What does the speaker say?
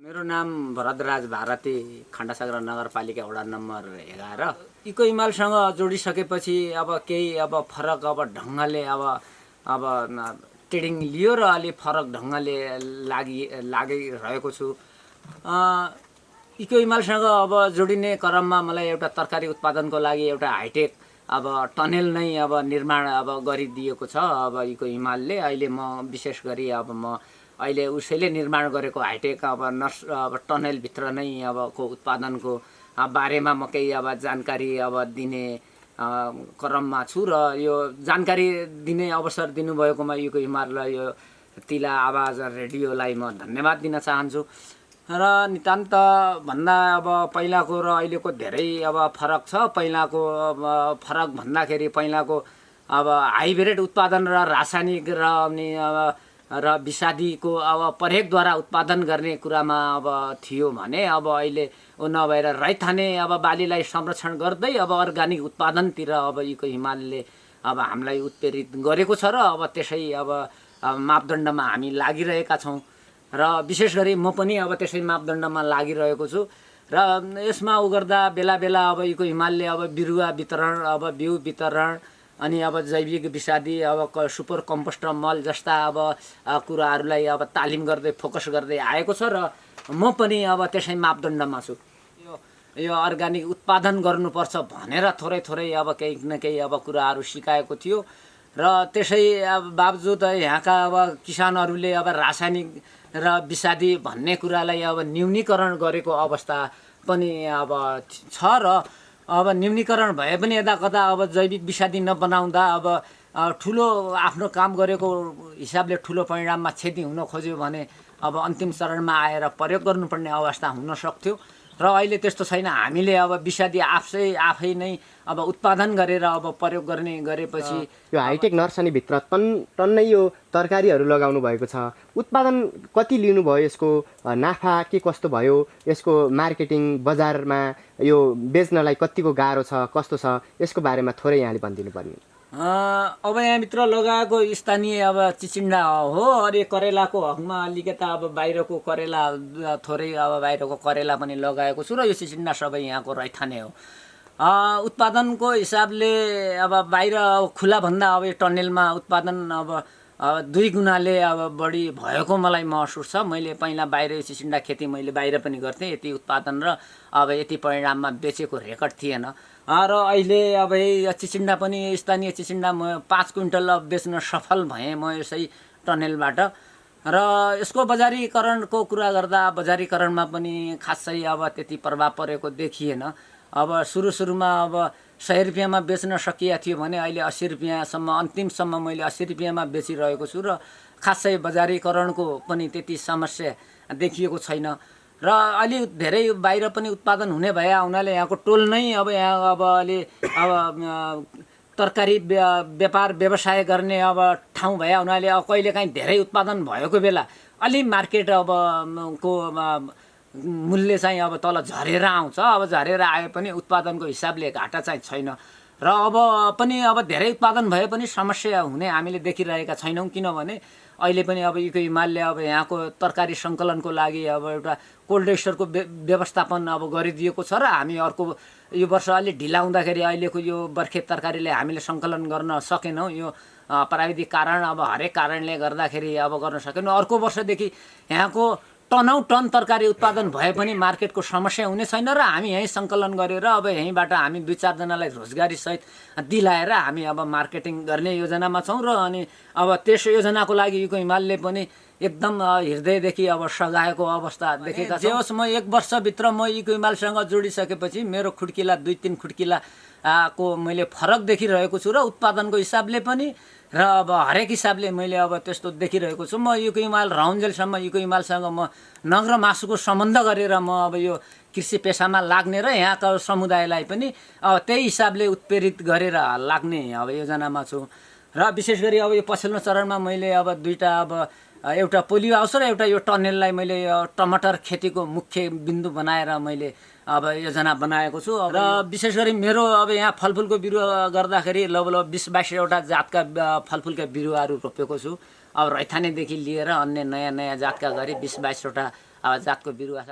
मेरो नाम भरतराज भारती, खण्डसागरा नगरपालिका वडा नम्बर 11। इको हिमालसँग जोडिसकेपछि अब केही फरक ढङ्गले ट्रेडिङ लियो र अलि फरक ढङ्गले लागिरहेको छु। इको हिमालसँग जोडिने क्रममा मलाई एउटा तरकारी उत्पादनको लागि एउटा हाइटेक टनेल नै निर्माण गरिदिएको छ। इको हिमालले अहिले म विशेष गरी म अहिले उसैले निर्माण गरेको हाइटेक टनेलभित्र नै को उत्पादनको बारेमा म केही जानकारी दिने क्रममा छु र यो जानकारी दिने अवसर दिनुभएकोमा इको हिमाललाई यो तिला आवाज रेडियोलाई म धन्यवाद दिन चाहन्छु। र नितान्त भन्दा पहिलाको र अहिलेको धेरै फरक छ। पहिलाको फरक भन्दाखेरि पहिलाको हाइब्रिड उत्पादन र रासायनिक र अनि र विषादीको प्रयोगद्वारा उत्पादन गर्ने कुरामा थियो भने अहिले नभएर रैथाने बालीलाई संरक्षण गर्दै अर्गानिक उत्पादनतिर इको हिमालले हामीलाई उत्प्रेरित गरेको छ र त्यसै मापदण्डमा हामी लागिरहेका छौँ र विशेष गरी म पनि त्यसै मापदण्डमा लागिरहेको छु। र यसमा गर्दा बेला बेला इको हिमालले बिरुवा वितरण बिउ वितरण अनि जैविक विषादी सुपर कम्पोस्ट मल जस्ता कुराहरूलाई तालिम गर्दै फोकस गर्दै आएको छ र म पनि त्यसै मापदण्डमा छु। यो अर्गानिक उत्पादन गर्नुपर्छ भनेर थोरै थोरै केही न केही कुराहरू सिकाएको थियो र त्यसै बावजुद यहाँका किसानहरूले रासायनिक र विषादी भन्ने कुरालाई न्यूनीकरण गरेको अवस्था पनि छ र न्यूनीकरण भए पनि यता कता जैविक विषादी नबनाउँदा ठुलो आफ्नो काम गरेको हिसाबले ठुलो परिणाममा क्षति हुन खोज्यो भने अन्तिम चरणमा आएर प्रयोग गर्नुपर्ने अवस्था हुन सक्थ्यो र अहिले त्यस्तो छैन। हामीले विषादी आफै नै उत्पादन गरेर प्रयोग गर्ने गरेपछि यो हाइटेक नर्सरीभित्र टन्नै यो तरकारीहरू लगाउनु भएको छ। उत्पादन कति लिनुभयो, यसको नाफा के कस्तो भयो, यसको मार्केटिङ बजारमा यो बेच्नलाई कतिको गाह्रो छ, कस्तो छ, यसको बारेमा थोरै यहाँले भनिदिनु पर्ने। यहाँभित्र लगाएको स्थानीय चिचिन्डा हो। अरे करेलाको हकमा अलिकता बाहिरको करेला थोरै बाहिरको करेला पनि लगाएको छु र यो चिचिन्डा सबै यहाँको रैथाने हो। उत्पादनको हिसाबले बाहिर खुलाभन्दा यो टनेलमा उत्पादन 2 गुणाले बढी भएको मलाई महसुस छ। मैले पहिला बाहिर चिचिन्डा खेती मैले बाहिर पनि गर्थेँ, यति उत्पादन र यति परिणाममा बेचेको रेकर्ड थिएन र अहिले चिचिन्डा पनि स्थानीय चिचिन्डा म 5 क्विन्टल बेच्न सफल भएँ म यसै टनेलबाट। र यसको बजारीकरणको कुरा गर्दा बजारीकरणमा पनि खासै त्यति प्रभाव परेको देखिएन। सुरुमा 100 रुपियाँमा बेच्न सकिएको थियो भने अहिले 80 रुपियाँसम्म अन्तिमसम्म मैले 80 रुपियाँमा बेचिरहेको छु र खासै बजारीकरणको पनि त्यति समस्या देखिएको छैन र अलि धेरै बाहिर पनि उत्पादन हुने भए हुनाले यहाँको टोल नै यहाँ अलि तरकारी व्यापार व्यवसाय गर्ने ठाउँ भए हुनाले कहिलेकाहीँ धेरै उत्पादन भएको बेला अलि मार्केट को मूल्य चाहिँ तल झरेर आउँछ। झरेर आए पनि उत्पादनको हिसाबले घाटा चाहिँ छैन र पनि धेरै उत्पादन भए पनि समस्या हुने हामीले देखिरहेका छैनौँ, किनभने अहिले पनि इको हिमालले यहाँको तरकारी सङ्कलनको लागि एउटा कोल्ड स्टोरको व्यवस्थापन गरिदिएको छ र हामी अर्को यो वर्ष अलि ढिला हुँदाखेरि अहिलेको यो बर्खे तरकारीले हामीले सङ्कलन गर्न सकेनौँ। यो प्राविधिक कारण हरेक कारणले गर्दाखेरि गर्न सकेनौँ। अर्को वर्षदेखि यहाँको टन तरकारी उत्पादन भए पनि मार्केटको समस्या हुने छैन र हामी यहीँ सङ्कलन गरेर यहीँबाट हामी 2-4 जनालाई रोजगारी सहित दिलाएर हामी मार्केटिङ गर्ने योजनामा छौँ र अनि त्यस योजनाको लागि इको हिमालले पनि एकदम हृदयदेखि सघाएको अवस्था देखेका छौँ। जे होस् म 1 वर्षभित्र म इको हिमालसँग जोडिसकेपछि मेरो खुड्किला 2-3 खुड्किला को मैले फरक देखिरहेको छु र उत्पादनको हिसाबले पनि र हरेक हिसाबले मैले त्यस्तो देखिरहेको छु। म इको हिमाल रहन्जेलसम्म इको हिमालसँग म नङ र मासुको सम्बन्ध गरेर म यो कृषि पेसामा लाग्ने र यहाँका समुदायलाई पनि त्यही हिसाबले उत्प्रेरित गरेर लाग्ने योजनामा छु। र विशेष गरी यो पछिल्लो चरणमा मैले 2टा एउटा पोलियो हाउस र एउटा यो टनेललाई मैले टमाटर खेतीको मुख्य बिन्दु बनाएर मैले योजना बनाएको छु र विशेष गरी मेरो यहाँ फलफुलको बिरुवा गर्दाखेरि लगभग 20-22वटा जातका फलफुलका बिरुवाहरू रोपेको छु। रैथानेदेखि लिएर अन्य नयाँ जातका गरी 20-22वटा अब जातको बिरुवा छ।